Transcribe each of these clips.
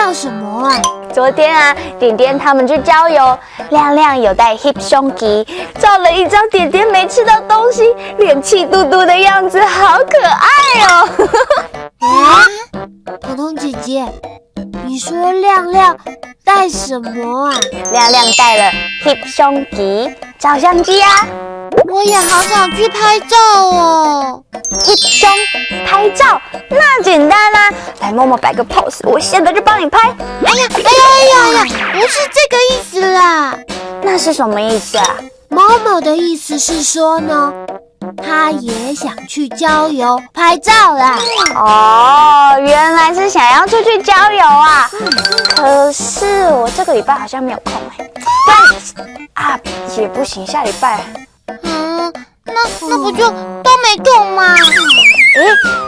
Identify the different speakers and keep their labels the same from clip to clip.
Speaker 1: 亮什么啊？
Speaker 2: 昨天啊，点点他们去郊游，亮亮有带 hip 胸肌，照了一张点点没吃到东西，脸气嘟嘟的样子，好可爱哦！
Speaker 1: 彤彤姐姐，你说亮亮带什么啊？
Speaker 2: 亮亮带了 hip 胸肌照相机啊！
Speaker 1: 我也好想去拍照哦。
Speaker 2: hip 胸拍照那简单啦，来默默摆个 pose， 我现在就帮你拍。
Speaker 1: 哎呀，不是这个意思啦。
Speaker 2: 那是什么意思啊？
Speaker 1: 某某的意思是说呢，他也想去郊游拍照啦。
Speaker 2: 哦，原来是想要出去郊游啊！可是我这个礼拜好像没有空不然啊也不行，下礼拜。
Speaker 1: 那不就都没空吗？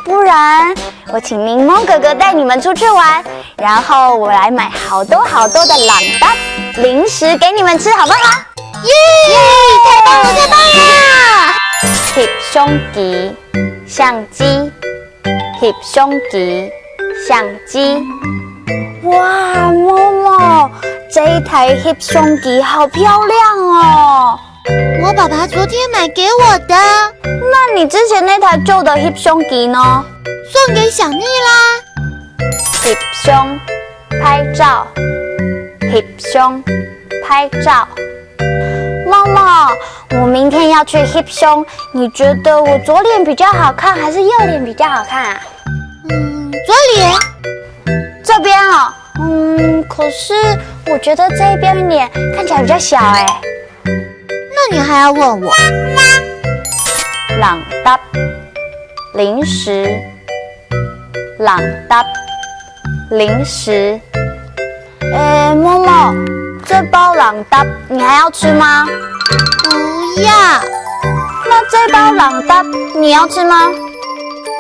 Speaker 2: 不然我请柠檬哥哥带你们出去玩，然后我来买好多好多的朗达零食给你们吃，好不好？
Speaker 1: 耶！太棒了，太棒了
Speaker 2: ！hip 胸肌相机 ，hip 胸肌相机。哇，默默，这一台 hip 胸肌好漂亮哦！
Speaker 1: 我爸爸昨天买给我的。
Speaker 2: 那你之前那台旧的 hip 胸肌呢？
Speaker 1: 送给小蜜啦。
Speaker 2: hip 胸拍照 ，hip 胸拍照。妈妈，我明天要去 hip 胸，你觉得我左脸比较好看，还是右脸比较好看啊？
Speaker 1: 左脸。
Speaker 2: 这边哦，可是我觉得这边脸看起来比较小
Speaker 1: 那你还要问我？
Speaker 2: 朗达零食，朗达零食。默默，这包朗达你还要吃吗？
Speaker 1: 不要。
Speaker 2: 那这包朗达你要吃吗？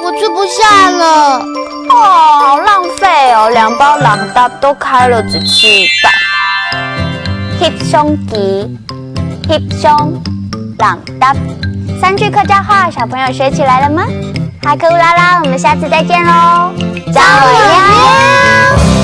Speaker 1: 我吃不下了。
Speaker 2: 哦，好浪费哦，2包朗达都开了，只吃一半。hip 胸肌 ，hip 胸朗达，3句客家话，小朋友学起来了吗？哈克乌拉拉，我们下次再见喽！
Speaker 1: 加油！